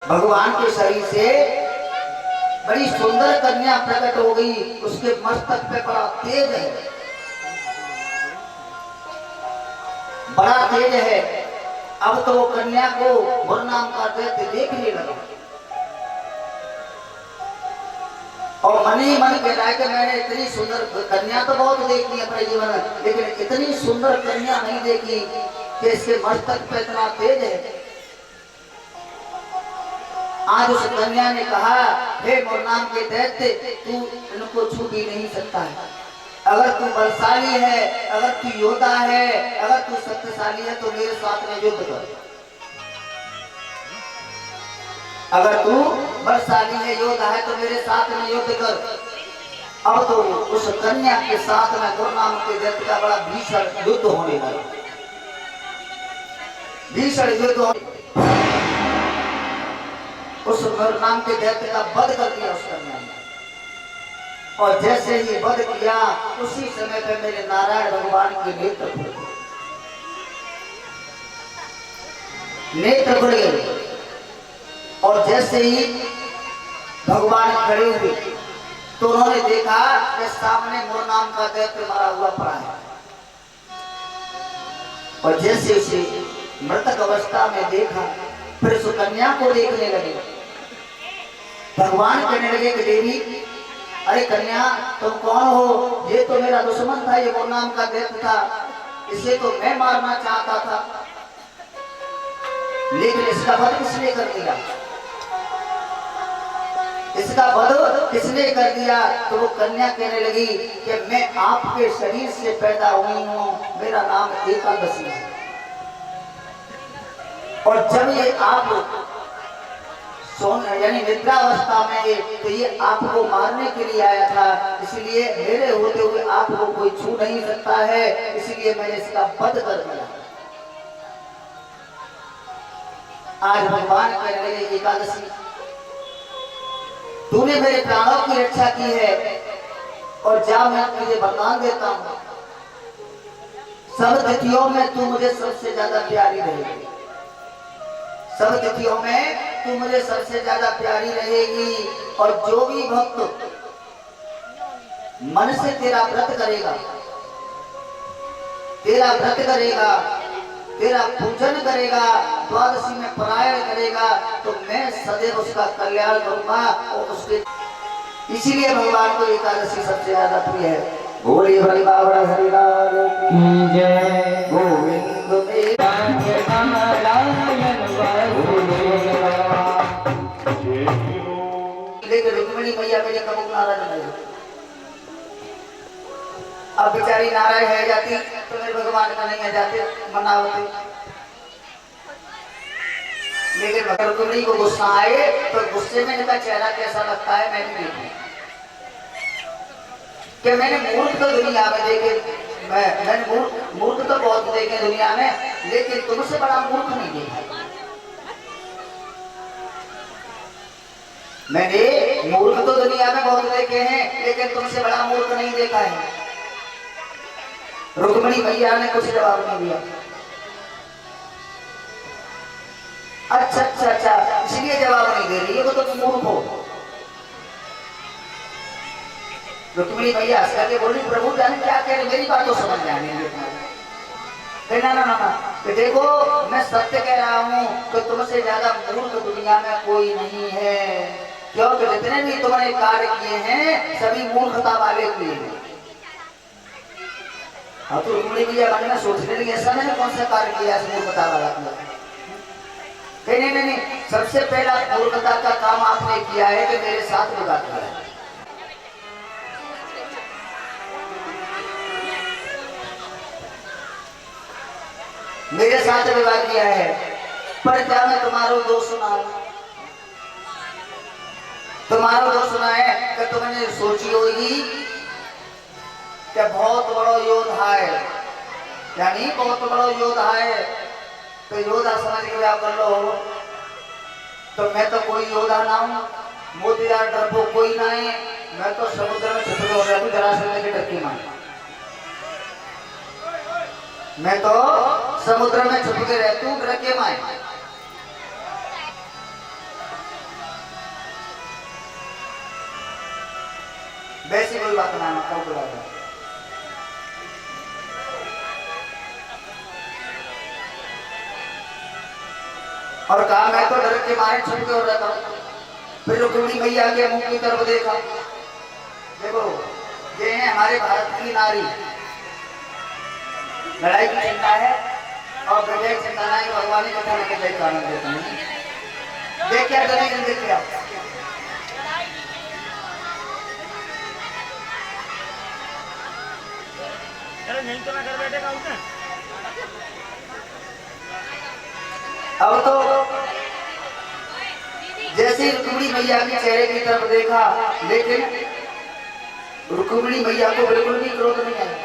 भगवान के शरीर से बड़ी सुंदर कन्या प्रकट हो गई। उसके मस्तक पे बड़ा तेज है, बड़ा तेज है। अब तो वो कन्या को मुरनाम का दैत्य देखने लगा और मन ही मन कह रहा है कि मैंने इतनी सुंदर कन्या तो बहुत देखी अपने जीवन में, लेकिन इतनी सुंदर कन्या नहीं देखी कि इसके मस्तक पे इतना तेज है। आज उस कन्या ने कहा, हे मुरनाम के दैत्य, तू इनको छू भी नहीं सकता है। अगर तू बलशाली है, अगर तू योद्धा है, अगर तू शक्तिशाली है तो मेरे साथ में युद्ध कर। अगर तू बलशाली है, योद्धा है तो मेरे साथ में युद्ध कर। अब तो उस कन्या के साथ में मुरनाम के दैत्य का बड़ा भीषण युद्ध होने लगा। भीषण युद्ध उस मुरनाम के दैत्य का वध कर दिया उस कन्या ने। और जैसे ही वध किया उसी समय पे मेरे नारायण भगवान के नेत्र खुल गए, नेत्र खुल गए। और जैसे ही भगवान खड़े हुए तो उन्होंने देखा कि सामने मुरनाम का दैत्य मरा हुआ पड़ा है। और जैसे उसे मृतक अवस्था में देखा, फिर उस कन्या को देखने लगे। भगवान कहने लगे कि देवी, अरे कन्या तुम कौन हो? ये तो मेरा दुश्मन था, ये मुरनाम का दैत्य था, इसे तो मैं मारना चाहता था, लेकिन इसका वध किसने कर दिया? इसका वध किसने कर दिया? तो वो कन्या कहने लगी कि मैं आपके शरीर से पैदा हुई हूँ, मेरा नाम एकादशी है। और जब ये आप यानी निद्रावस्था में, तो ये आपको मारने के लिए आया था, इसलिए मेरे होते हुए आपको कोई छू नहीं सकता है, इसलिए मैंने इसका वध कर दिया। आज भगवान कहने लगे, एकादशी तूने मेरे प्राणों की रक्षा की है, और जा मैं तुझे वरदान देता हूं, सब तिथियों में तू मुझे सबसे ज्यादा प्यारी रहेगी। सब तिथियों में तू मुझे सबसे ज्यादा प्यारी रहेगी। और जो भी भक्त मन से तेरा व्रत करेगा, तेरा व्रत करेगा, तेरा पूजन करेगा, द्वादशी में पारायण करेगा, तो मैं सदैव उसका कल्याण करूंगा। और उसके इसीलिए भगवान को एकादशी सबसे ज्यादा प्रिय है। बोलिए हरि बाबा हरिलाल की जय। गोविंद मेरा लेकिन रुक्मिणी मैया मेरे कबूल नाराज नहीं। अब बेचारी नाराज है जाती तो मेरे भगवान का नहीं है जाते, मनावते। लेकिन रुक्मिणी को गुस्सा आए तो गुस्से में इनका चेहरा कैसा लगता है मैं भी देखूं। कि मैंने मूर्ख तो दुनिया में देखे, मैंने मूर्ख तो बहुत देखे दुनिया में, लेकिन तुमसे बड़ा मूर्ख नहीं देखा। मैंने मूर्ख तो दुनिया में बहुत देखे हैं, लेकिन तुमसे बड़ा मूर्ख नहीं देखा है। रुक्मिणी मैया ने कुछ जवाब नहीं दिया। अच्छा अच्छा अच्छा, इसलिए जवाब नहीं दे रही है वो, तो तुम मूर्ख हो। रुक्मिणी मैया हंस करके बोली, प्रभु जाने क्या कह रहे, मेरी बात तो समझ में आने लगी। ना ना ना ना, तो देखो मैं सत्य कह रहा हूँ कि तुमसे ज्यादा मूर्ख दुनिया में कोई नहीं है, क्योंकि जितने भी तुमने कार्य किए हैं सभी मूर्खता वाले किए हैं। हाँ, तो रुक्मिणी मैया मन में सोचने लगी, ऐसा मैंने कौन सा कार्य किया मूर्खता वाला किया? नहीं नहीं नहीं, सबसे पहला मूर्खता का काम आपने किया है कि मेरे साथ विवाह किया है। मेरे साथ विवाह किया है, पर क्या मैं तुम्हारा दोष सुनाऊं? तुम्हारा दोष सुना है कि तुमने सोची होगी कि बहुत बड़ा योद्धा है, यानी बहुत बड़ा योद्धा है, तो योद्धा समझ के क्या कर लो। तो मैं तो कोई योद्धा ना हूं, मोतीदार डरपोक कोई ना है, मैं तो समुद्र में छुप हो गया हूं जरासंध के टक्की में। मैं तो समुद्र में छुप के रहती हूँ डर के माए। वैसी कोई बात ना कब बुला दो। और कहा मैं तो डर के मारे छुप के हो रहा था। फिर रुक्मिणी मैया के मुंह की तरफ देखा, देखो ये है हमारे भारत की नारी, लड़ाई की चिंता है और विजय की चिंता है। भगवान की कथा में विजय का आनंद लेते हैं। देख क्या करेंगे, देख क्या नहीं तो ना कर बैठे का उसने। अब तो जैसे ही रुक्मिणी मैया के चेहरे की तरफ देखा, लेकिन रुक्मिणी मैया को बिल्कुल भी क्रोध नहीं आया।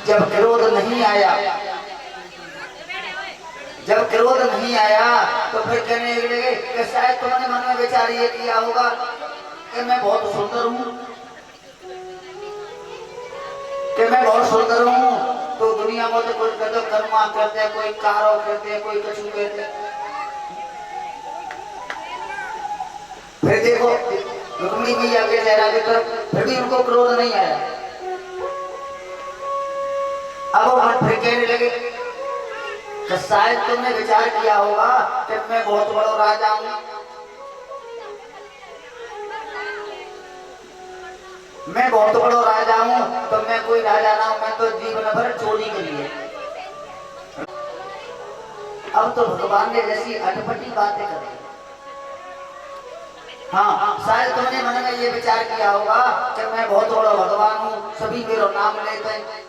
जब क्रोध नहीं आया, जब क्रोध नहीं आया तो फिर कहने लगे कि शायद तुमने मन में विचार ये किया होगा कि मैं बहुत सुंदर हूँ, कि मैं बहुत सुंदर हूँ, तो दुनिया में तो कोई कहते कर्मा करते हैं, कोई कारो कहते हैं, कोई कछु कहते हैं। फिर देखो रुक्मिणी मैया के चेहरा की तरफ फिर भी उनको क्रोध नहीं आया। अब वो फिर कहने लगे कि शायद तुमने विचार किया होगा कि मैं बहुत बड़ा राजा हूँ, मैं बहुत बड़ा राजा हूँ, तो मैं कोई राजा ना हूँ, मैं तो जीवन भर चोरी करी है। अब तो भगवान ने जैसी अटपटी बातें करी। हाँ, शायद तुमने मन में ये विचार किया होगा कि मैं बहुत बड़ा भगवान हूँ, सभी मेरा नाम लेते हैं,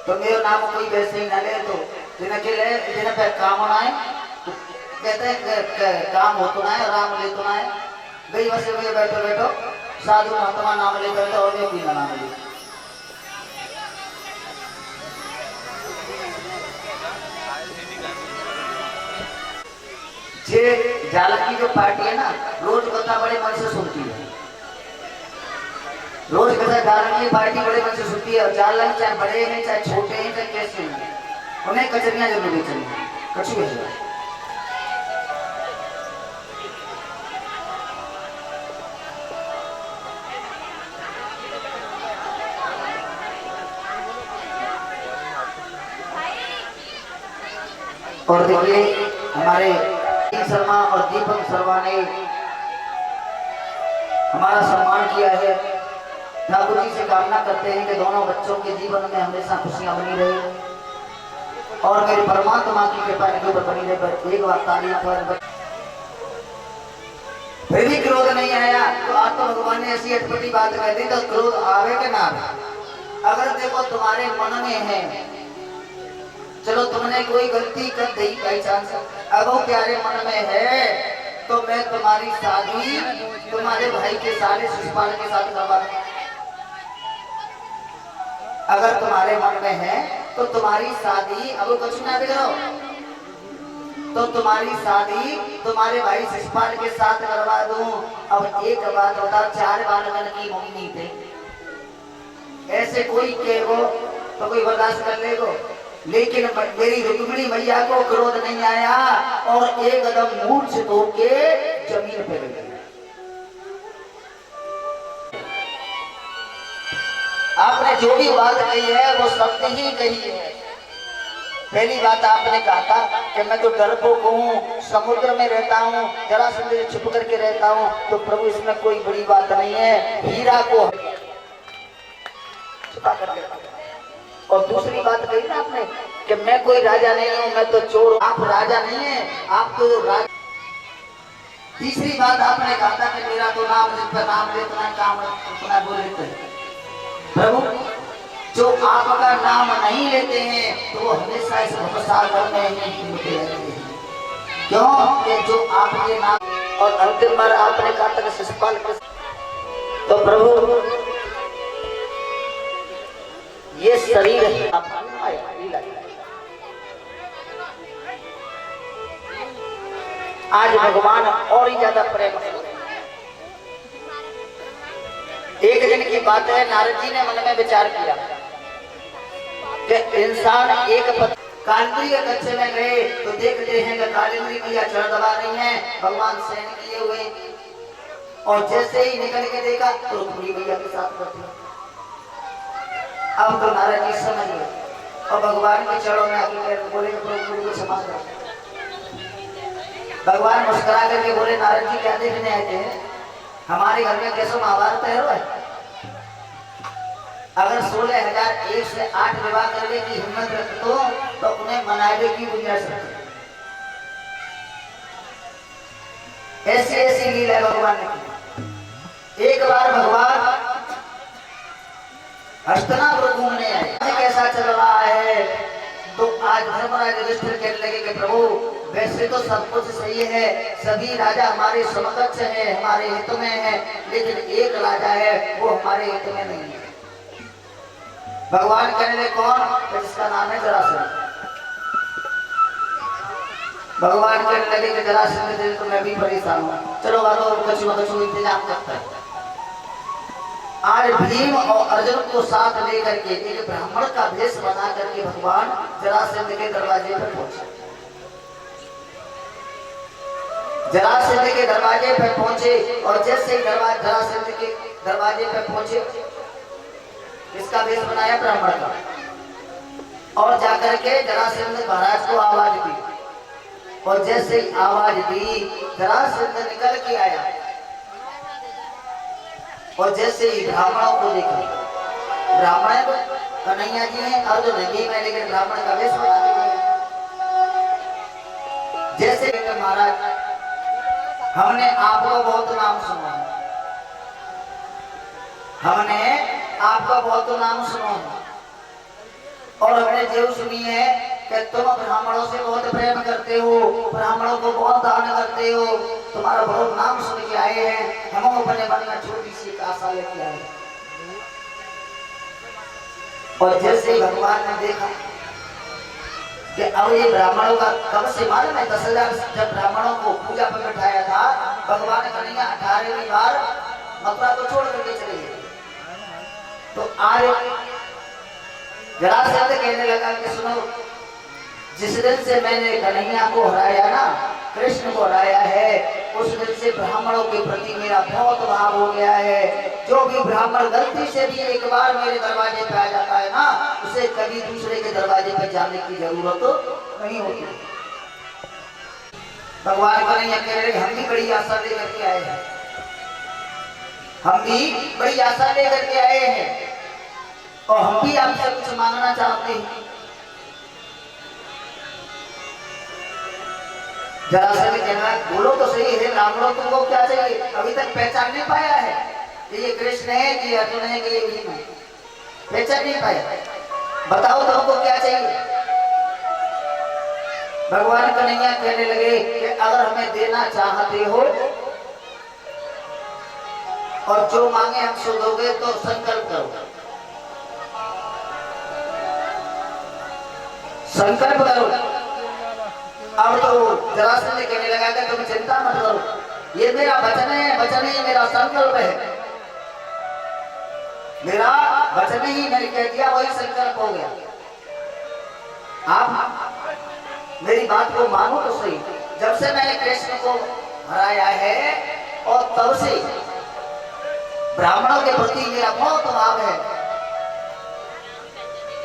तो मेरा नाम कोई वैसे ही न ले, तो जिन्हें पे काम आए कहते हैं काम हो तो ना है, राम ले तो ना है। गई वैसे में बैठो बैठो साधु महात्मा नाम ले बैठो और ये भी नाम ले। ये जाला की जो पार्टी है ना, रोज कथा बड़े मन से सुनती है, रोज कथा जाला की पार्टी बड़े मन से सुनती है। और जाला चाहे बड़े हैं चाहे छोटे हैं चाहे कैसे हैं, उन्हें कचरियां जरूर बेचनी है, कछु भेजा। और देखिए हमारे शर्मा और दीपक शर्मा ने हमारा सम्मान किया है। ठाकुर जी से कामना करते हैं कि दोनों बच्चों के जीवन में हमेशा खुशियां बनी रहे और मेरी परमात्मा की कृपा इनके ऊपर बनी रहे। एक बार तारीफ पर फिर भी क्रोध नहीं आया, तो आज तो भगवान ने ऐसी अटपटी बात कह दी, तो क्रोध आवे के ना आवे। अगर देखो तुम्हारे मन में है, चलो तुमने कोई गलती कर दी बाई चांस, अब वो प्यारे मन में है, तो मैं तुम्हारी शादी तुम्हारे भाई के साले शिशुपाल के साथ करवा दूं। अगर तुम्हारे मन में है तो तुम्हारी शादी, अब कुछ ना बिगड़ो, तो तुम्हारी शादी तुम्हारे भाई शिशुपाल के साथ करवा दूं। अब एक बात बताओ, 4 बालकन की मम्मी थे, ऐसे कोई कहो तो कोई बर्दाश्त कर लेगो, लेकिन मेरी रुक्मिणी मैया को क्रोध नहीं आया और एक कदम मूर्छित होके जमीन पे गिर गई। आपने जो भी बात कही है वो सत्य ही कही है। पहली बात आपने कहा था कि मैं तो डरपोक हूँ, समुद्र में रहता हूँ, जरासंध से छुप करके रहता हूँ, तो प्रभु इसमें कोई बड़ी बात नहीं है, हीरा को छुपा करके। और दूसरी बात कही ना आपने कि मैं कोई राजा नहीं हूँ, मैं तो चोर हूँ। आप राजा नहीं है, आप तो राजा। तीसरी बात आपने कहा था कि मेरा तो नाम जिस पर नाम लेता है काम अपना बोल लेते हैं। प्रभु जो आपका नाम नहीं लेते हैं तो वो हमेशा इस भवसागर में ही डूबते रहते हैं। क्यों? कि जो आपके नाम और अंतिम बार आपने कहा था कि शिशुपाल, तो प्रभु ये शरीर है, आज भगवान और ही ज्यादा प्रेम है। एक दिन की बात है, नारद जी ने मन में विचार किया कि इंसान एक पत्नी कालिंदी के कच्चे में गए तो देखते हैं कि कालिंदी मैया चढ़ दबा रही हैं, भगवान सहन किए हुए। और जैसे ही निकल के देखा तो रुक्मिणी मैया के साथ करती। अब तो नारद जी समझ गए और भगवान के चरणों में आके बोले प्रभु को क्षमा कर। भगवान मुस्कुरा करके बोले नारद जी क्या देखने आए थे? हमारे घर में कैसे महाभारत है? अगर 16,001 से 8 विवाह करने की हिम्मत रखते तो उन्हें मनाने की गुंजाइश है। ऐसी ऐसी लीला भगवान ने की। एक बार भगवान हस्तिनापुर घूमने आए, कैसा चल रहा है? तो आज धर्मराज युधिष्ठिर कहने लगे कि प्रभु वैसे तो सब कुछ सही है, सभी राजा हमारे समकक्ष है, हमारे हित में है, लेकिन एक राजा है वो हमारे हित में नहीं है। भगवान कहने लगे कौन? जिसका नाम है जरासंध। भगवान कहने लगे कि जरासंध से तो मैं भी परेशान हूँ, चलो वालों कछु इंतजाम करता है। आज भीम और अर्जुन को साथ लेकर के एक ब्राह्मण का भेष बना करके भगवान जरासंध के दरवाजे पर पहुंचे। जरासंध के दरवाजे पर पहुंचे और जैसे ही जरासंध के दरवाजे पर पहुंचे, इसका भेष बनाया ब्राह्मण का, और जाकर के जरासंध महाराज को आवाज दी। और जैसे ही आवाज दी जरासंध निकल के आया और जैसे ही ब्राह्मणों को देखा, ब्राह्मण कन्हैया जी हैं, अर्जुन भी में, लेकिन ब्राह्मण का वेश बना दिया। जैसे महाराज हमने आपको बहुत नाम सुना, हमने आपका बहुत नाम सुना और हमने जो सुनी है कि तुम ब्राह्मणों से बहुत प्रेम करते हो, ब्राह्मणों को बहुत दान करते हो, तुम्हारा बहुत नाम सुन के आए हैं। हम अपने मन में छोटी सी आशा लेके आए। और जैसे ही भगवान ने देखा कि अब ये ब्राह्मणों का कब से मालूम है, 10,000 जब ब्राह्मणों को पूजा पर बैठाया था, भगवान कन्हैया 18वीं बार मथुरा को छोड़ करके चले गए। तो आज जरासंध कहने लगा कि सुनो, जिस दिन से मैंने कन्हैया को हराया ना, कृष्ण को हराया है, उस दिन से ब्राह्मणों के प्रति मेरा बहुत भाव हो गया है। जो भी ब्राह्मण गलती से भी एक बार मेरे दरवाजे पे आ जाता है ना, उसे कभी दूसरे के दरवाजे पे जाने की जरूरत नहीं होती। भगवान कन्हैया कह रहे हम भी बड़ी आशा लेकर के आए हैं, हम भी बड़ी आशा लेकर के आए हैं और हम भी आपसे कुछ मांगना चाहते हैं। जरासंध कहना बोलो तो सही है, ब्राह्मणों तुमको क्या चाहिए? अभी तक पहचान नहीं पाया है कि ये कृष्ण है कि अर्जुन है कि ये भीम है, पहचान नहीं पाया। बताओ तुमको क्या चाहिए? भगवान कन्हैया कहने लगे कि अगर हमें देना चाहते हो और जो मांगे हम सो दोगे तो संकल्प करो, संकल्प करो। अब तो जरासंध कहने लगा कि तुम चिंता मत करो, ये मेरा वचन है, वचन ही मेरा संकल्प है, मेरा वचन ही मैंने कह दिया वही संकल्प हो गया। आप मेरी बात को मानो तो सही। जब से मैंने कृष्ण को हराया है और तब से ब्राह्मणों के प्रति मेरा बहुत भाव है,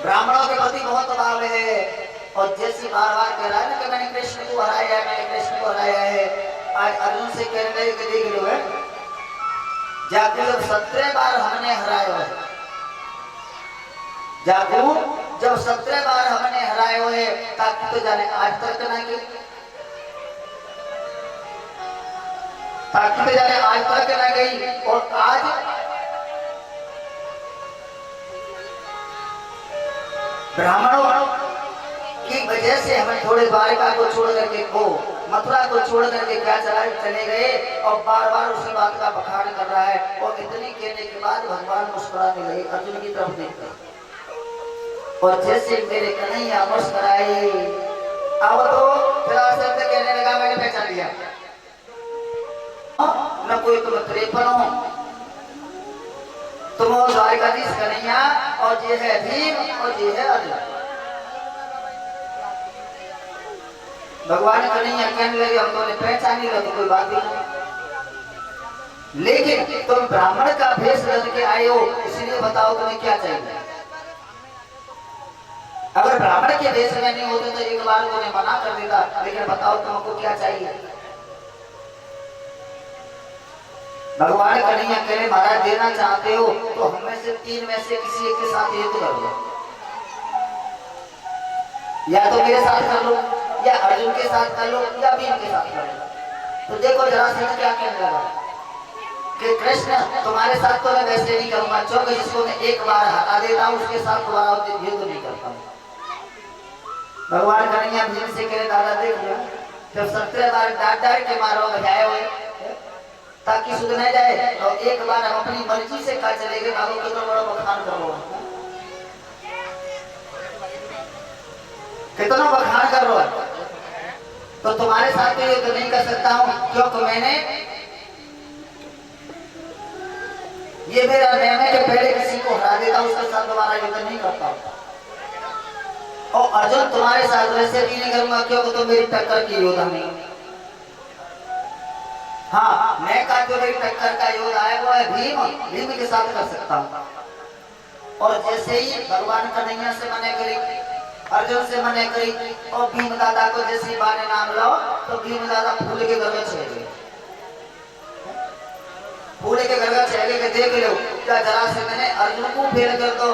ब्राह्मणों के प्रति बहुत भाव है। और जैसे बार बार कह रहा है ना कि मैंने कृष्ण को हराया है, मैंने कृष्ण को हराया है, आज अर्जुन से कहने लगे कि देख लो है, जाकू जब 17 बार हमने हराया है, जाकू जब 17 बार हमने हराए हुए, ताकि तो जाने आज तक ना की, ताकि तो जाने आज तक ना गई। और आज ब्राह्मणों की वजह से हमें थोड़े द्वारिका को छोड़ करके मथुरा को छोड़ करके क्या चले गए और बार बार उसी बात का बखान कर रहा है। और इतनी कहने के बाद भगवान मुस्कुराने लगे अर्जुन की तरफ देखकर, और जैसे मेरे कन्हैया मुस्कुराए, अब तो जरासंध कहने लगा मैंने पहचान लिया, न कोई तुम 53 हो, तुम हो द्वारिकाधीश कन्हैया और ये है भीम और ये है अर्जुन। भगवान कन्हैया कहने लगे हम तो पहचान ही तो कोई बात ही नहीं, लेकिन तुम ब्राह्मण का भेष बन के आए हो, इसलिए बताओ तुम्हें क्या चाहिए। अगर ब्राह्मण के भेष में नहीं होते तो एक बार उन्हें मना कर देता, लेकिन बताओ तुमको क्या चाहिए। भगवान कन्हैया कह रहे महाराज देना चाहते हो तो हम में से तीन में से किसी एक के साथ युद्ध कर लो, या तो मेरे साथ कर लो, या अर्जुन के साथ कर लो, या भीम के साथ कर लो। तो देखो जरासंध क्या कहने लगा कि कृष्ण तुम्हारे साथ तो मैं वैसे नहीं करूंगा, क्योंकि जिसको मैं एक बार हटा देता हूँ उसके साथ दोबारा युद्ध नहीं करता हूँ। भगवान कन्हैया भीम से कह दादा देख लो, जब 17 बार डांट डांट के मारो बजाए हुए ताकि सुध न जाए, और एक बार हम अपनी मर्जी से कहा चले गए बाबू कितना बड़ा बखान करो, कितना बखान कर रहा है, तो तुम्हारे साथ तो युद्ध नहीं कर सकता हूँ, क्योंकि मैंने ये मेरा नियम है कि पहले किसी को हरा देता हूँ उसके साथ दोबारा युद्ध नहीं करता हूँ। और अर्जुन तुम्हारे साथ वैसे भी नहीं करूंगा क्योंकि तुम मेरी टक्कर की योद्धा नहीं। हाँ मैं कहा जो मेरी टक्कर का योद्धा है वो है भीम, भीम के साथ कर सकता हूँ। और जैसे ही भगवान कन्हैया से मने करी, अर्जुन से मने करी, और भीम दादा को जैसे बाने नाम लाओ तो भीम दादा फूल के घर में चले गए, फूल के घर में चले गए। देख लो क्या जरासंध ने अर्जुन को फेल कर दो,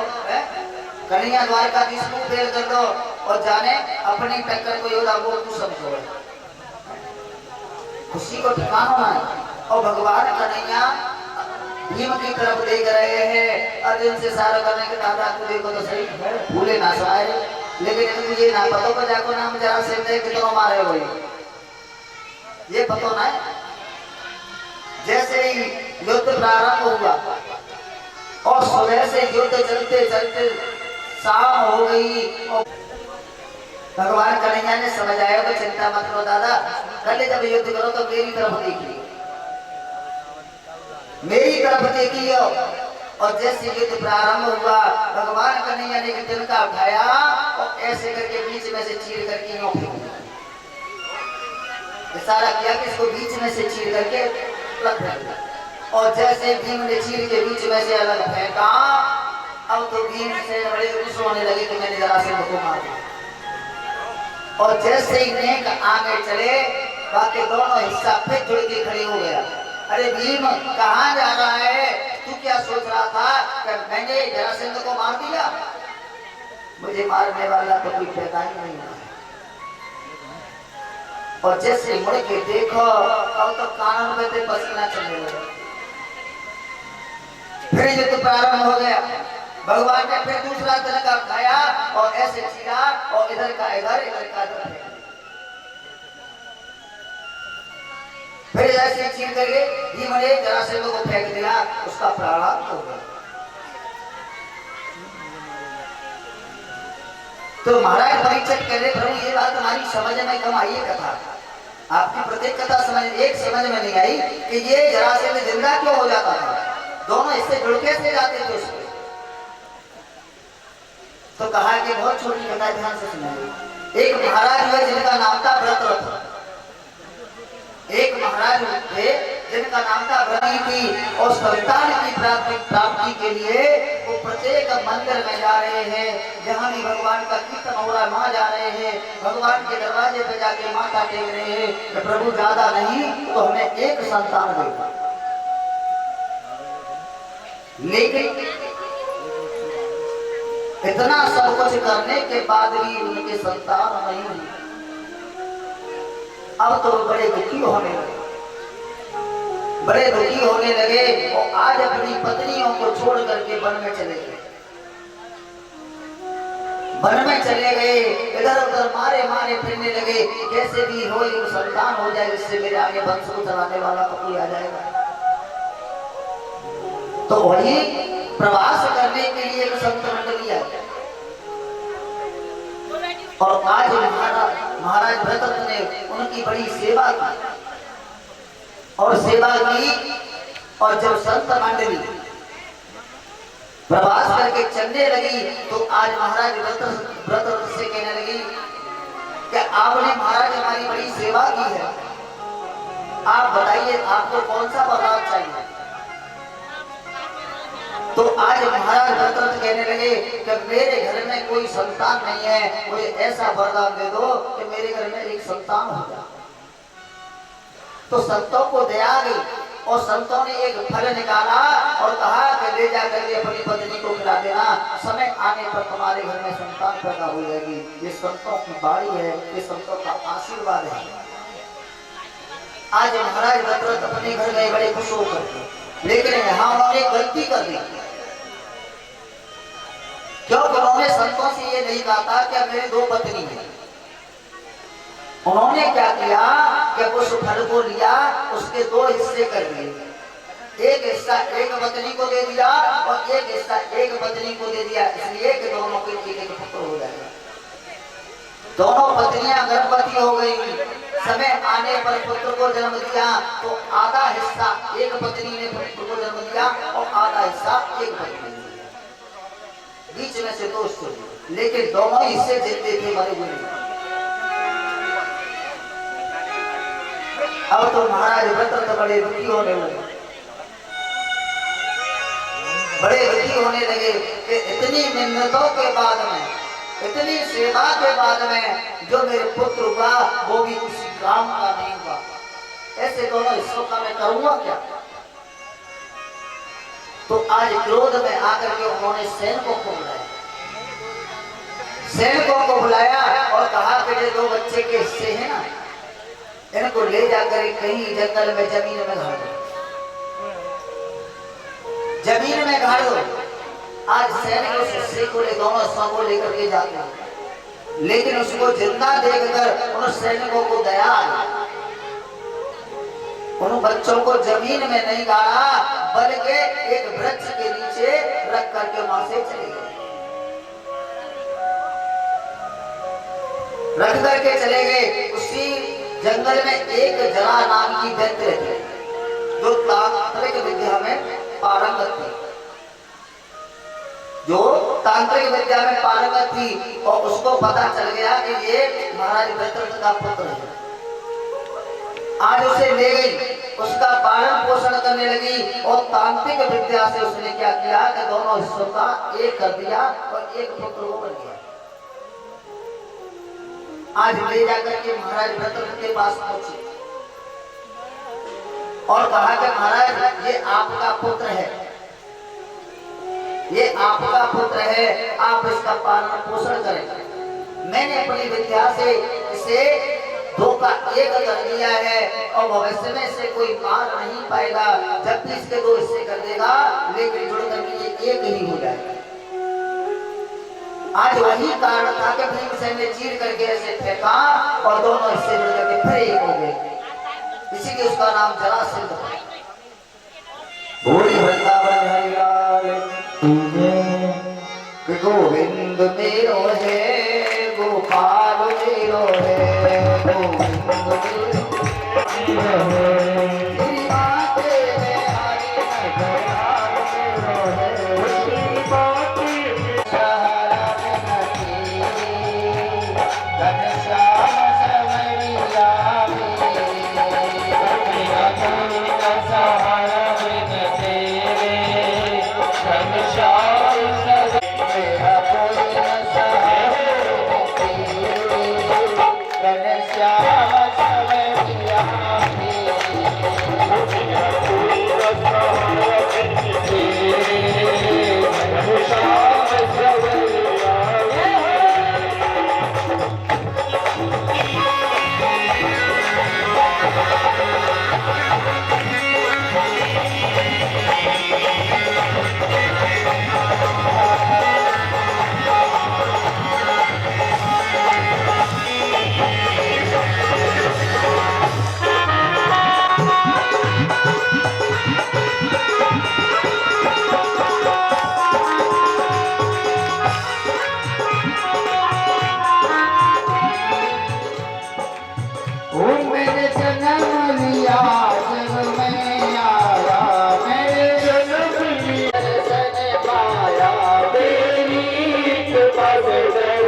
कन्हैया द्वारकाधीश को फेल कर दो, और जाने अपनी टक्कर को योद्धा वो तू समझो, खुशी को ठिकाना है। और भगवान कन्हैया भीम की तरफ देख रहे हैं, अर्जुन से सारा करने के दादा को देखो तो सही भूले ना सवाए, लेकिन तुझे ना पतो को जाको नाम जरासंध है कितना मारे हो ये पतो ना है। जैसे ही युद्ध प्रारंभ हुआ और सुबह से युद्ध चलते चलते शाम हो गई, और भगवान कन्हैया ने समझाया तो चिंता मत करो दादा, कल जब युद्ध करो तो मेरी तरफ देखिए, मेरी तरफ देखिए। और जैसे युद्ध प्रारंभ हुआ भगवान कन्हैया ने तिनका उठाया और ऐसे करके बीच में से चीर करके इशारा किया कि इसको बीच में से चीर करके अलग फेंका, और जैसे भीम ने चीर के बीच में से अलग फेंका, अब तो भीम से बड़े खुश होने लगे कि मैंने जरासंध को मार दिया। और जैसे ही नेक आगे चले बाकी दोनों हिस्सा फिर जुड़ के खड़े हो गया। अरे भीम कहाँ जा रहा है, तू क्या सोच रहा था कि मैंने जरासंध को मार दिया, मुझे मारने वाला तो कोई पैदा ही नहीं है। और जैसे मुड़ के देखो अब तो कानून में से पसीना चलने लगा, फिर युद्ध प्रारंभ हो गया। भगवान ने फिर दूसरा तिनका उठाया और ऐसे चीरा, और इधर का इधर, इधर का इधर, फिर ऐसे चीर करके भीम ने जरासंध को फेंक दिया, उसका प्राण हो गया। तो महाराज परीक्षित कह रहे प्रभु ये बात हमारी समझ में कम आई है कथा, आपकी प्रत्येक कथा समझ में नहीं आई कि ये जरासंध जिंदा क्यों हो जाता था, दोनों इससे जुड़ के से जाते थे उसको। तो कहा कि बहुत छोटी कथा, ध्यान से सुनिए। एक महाराज हुए जिनका नाम था व्रतरथ, एक महाराज थे जिनका नाम था व्रती थी, और संतान की प्राप्ति के लिए वो प्रत्येक मंदिर में जा रहे हैं, जहाँ भी भगवान का कीर्तन हो रहा है वहां जा रहे हैं, भगवान के दरवाजे पे जाके माथा टेक रहे हैं कि प्रभु ज्यादा नहीं तो हमें एक संतान दे। लेकिन इतना सब कुछ करने के बाद भी उनके संतान नहीं हुई। अब तो बड़े दुखी होने लगे, बड़े दुखी होने लगे, और आज अपनी पत्नियों को छोड़ करके वन में चले गए, वन में चले गए, इधर उधर मारे मारे फिरने लगे, कैसे भी हो एक संतान हो जाए जिससे मेरे आगे वंश को चलाने वाला कोई आ जाएगा। तो वही प्रवास करने के लिए एक संत मंडली आई, और आज महाराज व्रतरथ ने उनकी बड़ी सेवा की, और सेवा की, और जब संत मंडली प्रवास करके चलने लगी तो आज महाराज व्रतरथ से कहने लगी कि आपने महाराज हमारी सेवा की है। आप बताइए आपको कौन सा वरदान चाहिए। तो आज महाराज दशरथ कहने लगे कि मेरे घर में कोई संतान नहीं है, मुझे ऐसा वरदान दे दो कि मेरे घर में एक संतान हो जाए। तो संतों को दया आ गई और संतों ने एक फल निकाला और कहा कि ले जाकर के अपनी पत्नी को खिला देना, समय आने पर तुम्हारे घर में संतान पैदा हो जाएगी। ये संतों की बाणी है, ये संतों का आशीर्वाद है। आज महाराज दशरथ अपने घर गए बड़े खुश होकर, लेकिन यहाँ उन्होंने गलती कर दी, क्योंकि उन्होंने संतों से ये नहीं कहा था कि मेरी दो पत्नी है। उन्होंने क्या किया कि उस फल को लिया, उसके दो हिस्से कर दिए। एक हिस्सा एक पत्नी को दे दिया और एक हिस्सा एक पत्नी को दे दिया, इसलिए कि दोनों के एक पुत्र हो जाएगा। दोनों पत्नियां गर्भवती हो गई, समय आने पर पुत्र को जन्म दिया। तो आधा हिस्सा एक पत्नी ने पुत्र को जन्म दिया और आधा हिस्सा एक पत्नी ने, बीच में से दोस्त, लेकिन दोनों हिस्से जितने थे मरे हुए। अब तो महाराज दशरथ बड़े दुखी होने लगे, बड़े दुखी होने लगे कि इतनी मिन्नतों के बाद में, इतनी सेवा के बाद में जो मेरे पुत्र हुआ वो भी किसी काम का नहीं हुआ। ऐसे दोनों हिस्सों का मैं करूंगा क्या। तो आज क्रोध में आकर के उन्होंने सैनिकों को बुलाया, सैनिकों को बुलाया और कहा कि ये दो बच्चे के हिस्से हैं ना, इनको ले जाकर कहीं जंगल में जमीन में गाड़ दो, जमीन में गाड़ दो। आज सैनिक उस हिस्से को ले, दोनों हिस्सों को लेकर के जाते हैं, लेकिन उसको जिंदा देखकर उन सैनिकों को दया आ गई। उन बच्चों को जमीन में नहीं गाड़ा, बल्कि एक वृक्ष के नीचे रख करके वहां से चले गए, रख करके चले गए। उसी जंगल में एक जरा नाम की दैत्य थी, जो तांत्रिक विद्या में पारंगत थी, जो तांत्रिक विद्या में पारंगत थी। और उसको पता चल गया कि ये महाराज दशरथ का पुत्र है। आज उसे ले गई, उसका पालन पोषण करने लगी और तांत्रिक विद्या से उसने क्या किया कि दोनों हिस्सों का एक कर दिया और एक पुत्र को बन गया। आज ले जाकर के महाराज दशरथ के पास पहुंचे और कहा कि महाराज ये आपका पुत्र है, ये आपका पुत्र है, आप इसका पालन पोषण करें। मैंने अपनी विद्या से इसे दो का एक कर दिया है और भविष्य में इसे कोई मार नहीं पाएगा। जब भी इसके दो हिस्से कर देगा, लेकिन जुड़ करके ये एक ही हो जाएगा। आज वही कारण था कि भीमसेन ने चीर करके ऐसे फेंका और दोनों हिस्से जुड़ करके फिर एक हो गए। इसी के उसका नाम जरासंध है। भोली वृंदावन हरि लाल कि गोविंद मेरो है, गोपाल मेरो है, गोविंद मेरो है।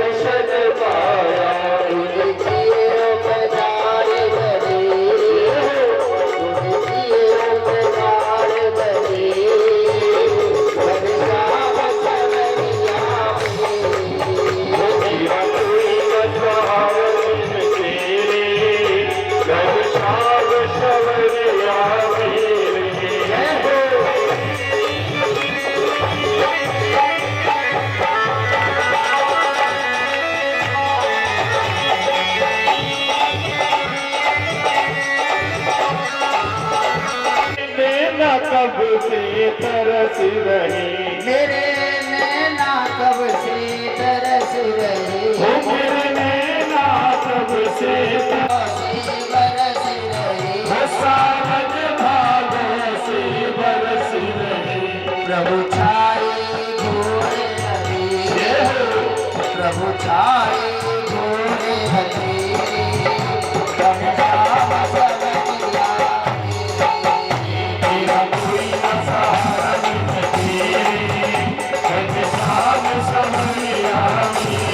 दर्शन पाया उनके पधारे कब से तरस रही, मेरे नैना कब से तरस रहे, मेरे नैना कब से बरस रहे, सावन भादों से बरस रही। प्रभु छाए घोड़े हरे, प्रभु छाए घोड़े हरे, घनश्याम समझिया तेरा कोई न सहारा निज तेरे, घनश्याम समरिया मेरे।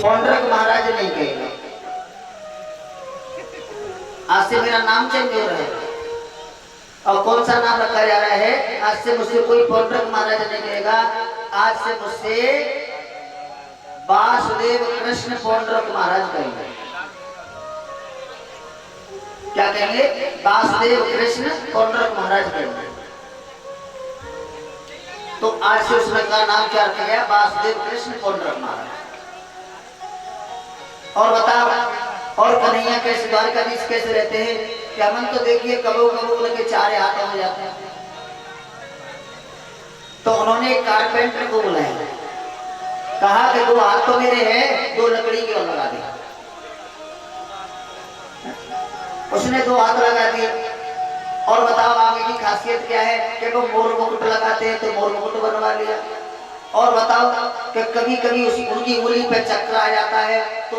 पौंड्रक महाराज नहीं कहेगा, आज से मेरा नाम चेंज हो रहा है। और कौन सा नाम रखा जा रहा है? आज से मुझसे कोई पौंड्रक महाराज नहीं कहेगा, आज से मुझसे वासुदेव कृष्ण पौंड्रक महाराज कहेंगे। क्या कहेंगे? वासुदेव कृष्ण पौंड्रक महाराज कहेंगे। तो आज से उसमें का नाम क्या रखा गया? वासुदेव कृष्ण पौंड्रक महाराज। और बताओ, और कन्हैया कैसे, द्वारकाधीश कैसे रहते हैं? क्या मन तो देखिए कबो कबो उनके चारे हाथ हो जाते हैं। तो उन्होंने एक कारपेंटर को बुलाया, कहा कि 2 हाथ तो मेरे हैं, 2 लकड़ी के और लगा दे। उसने 2 हाथ लगा दिए। और बताओ आगे की खासियत क्या है? कि वो मोर मुकुट लगाते हैं तो मोर मुकुट बनवा लिया। और बताओ कि कभी कभी उनकी उंगली पे चक्र आ जाता है तो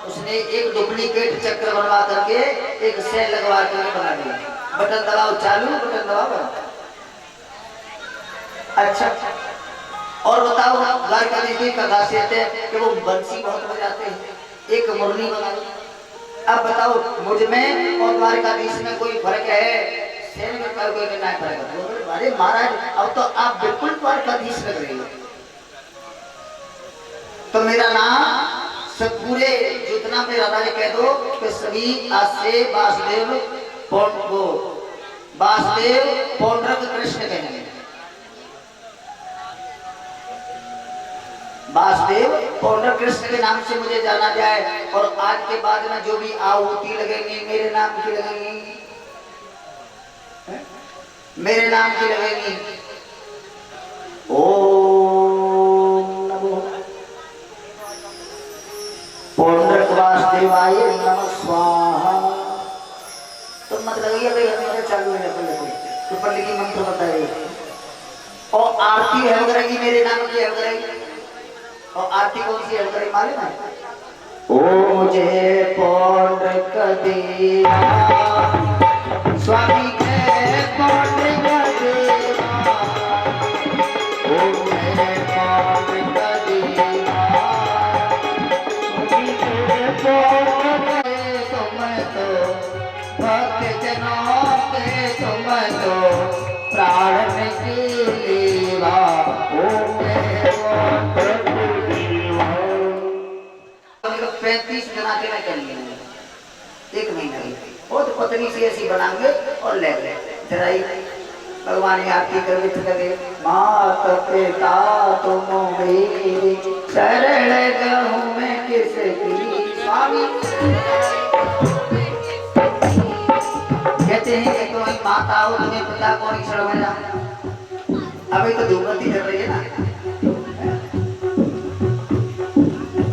उसने एक डुप्लीकेट चक्र बनवा करके एक सेल लगवा करके बना दिया। बटन दबाओ चालू, बटन दबाओ बंद। अच्छा, और बताओ द्वारकाधीश का खासियत है कि वो बंसी बहुत बजाते हैं, एक मुरली बना दी। अब बताओ मुझ में और द्वारकाधीश में कोई फर्क है? सेल में कोई नहीं फर्क है। अरे महाराज अब तो आप बिल्कुल द्वारकाधीश लग रहे हो। तो मेरा नाम सब पूरे जितना मेरा राज कह दो कि सभी आज से वासुदेव पौंड्रक कृष्ण कहेंगे। वासुदेव पौंड्रक कृष्ण के नाम से मुझे जाना जाए। और आज के बाद में जो भी आहुति लगेंगी मेरे नाम की लगेंगी, मेरे नाम की लगेंगी। ओम नमो पौंड्रक वासुदेवाय नमः स्वाहा। तो मत लगिए भाई, हमें चालू है तो पल्ली की मंत्र बताइए। और आरती है करेगी मेरे नाम की है करेगी। और आरती कौन सी है करेगी मालूम है? ओ मुझे पौंड्रक देवा स्वामी के पौंड्रक देवा, ओ मुझे पौंड्रक देवा तुम तो भक्त जनों के तुम तो प्राण की लेवा, ओ मेरे पौंड्रक देवा। 35 जना के मैं कर लिया, 1 महीना की बहुत पतली सी ऐसी बनाएंगे और ले ले जराई भगवान आरती कर विठ लगे। मात पिता तुम मेरे शरण गहूं में किसकी स्वामी। कहते हैं कि तुम्हें माता हो तुम्हें पिता कौन शरण में जा। अभी तो धूमती चल रही है ना।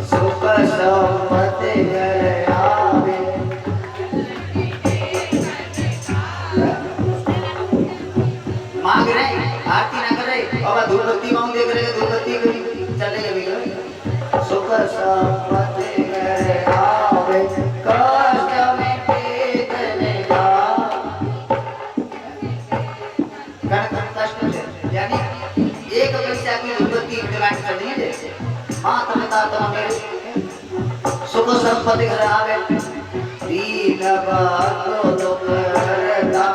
सुख संपत्ति घर आवे, मांग रहे आरती ना कर रहे बाबा, धूप बत्ती मांग देख रहे परमात्मा मेरे सुख संपत्ति घर आवे दीन बातो करता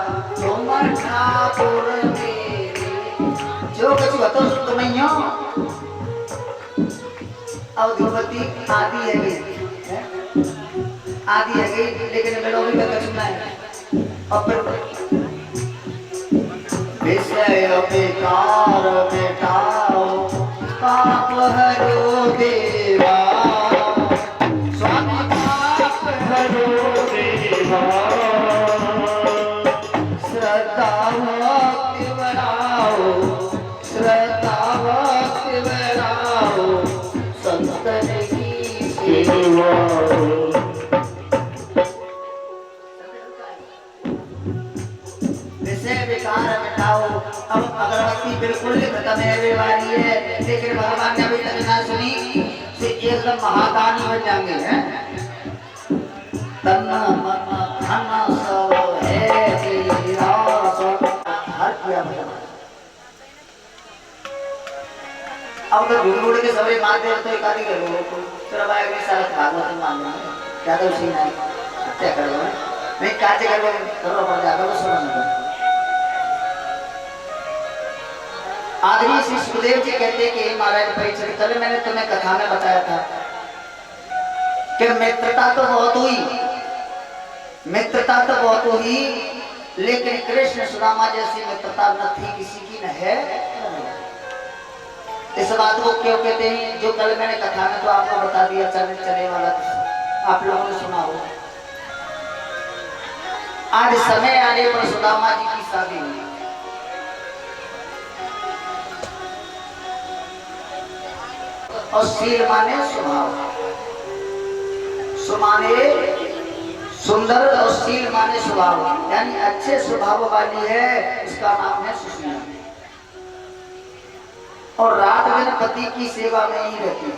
तुम ठाकुर मेरे जो कुछ बतो तुम्हें अब ध्रुवती आदि है आदि है लेकिन मेलोडी का कुछ नहीं और फिर विषय बेकार बेटाओ पाप हरो देवा स्वामी पाप हरो देवा श्रद्धा भक्ति बढ़ाओ श्रद्धा भक्ति बढ़ाओ संतन की सेवा विकार मिटाओ। अब अगरबत्ती बिल्कुल खत्म है वाली है लेकिन भगवान ने अभी तक ना सुनी से एकदम महादानी बन जाएंगे हैं तन मन धन सब है तेरा सब हर किया भगवान। अब तो ढूंढ के सबरे मारते तो एक आदि करो तेरा भाई भी सारा भागवत मान लो ज्यादा उसी नहीं क्या करो नहीं काटे करो करो पर ज्यादा तो समझ आदमी श्री सुखदेव जी कहते कि महाराज परीक्षित कल मैंने तुम्हें कथा में बताया था कि मित्रता तो बहुत हुई लेकिन कृष्ण सुदामा जैसी मित्रता न थी किसी की न है। इस बात को क्यों कहते हैं जो कल मैंने कथा में तो आपको बता दिया चलने वाला आप लोगों ने सुना हो। आज समय आने पर सुदामा जी की शादी हुई और शील माने स्वभाव सुमाने सुंदर और शील माने स्वभाव यानी अच्छे स्वभाव वाली है इसका नाम है सुशीला और रात दिन पति की सेवा में ही रहती है।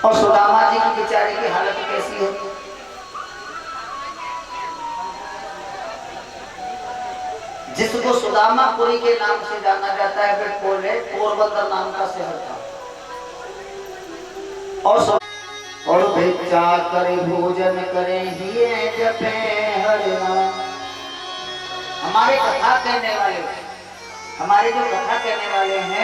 और सुदामा जी की बेचारे की हालत कैसी है जिसको सुदामापुरी के नाम से जाना जाता है पोरबंदर नाम का शहर था और भिक्षा करे भोजन करे हिये जपे हरि नाम। हमारे जो कथा कहने वाले हैं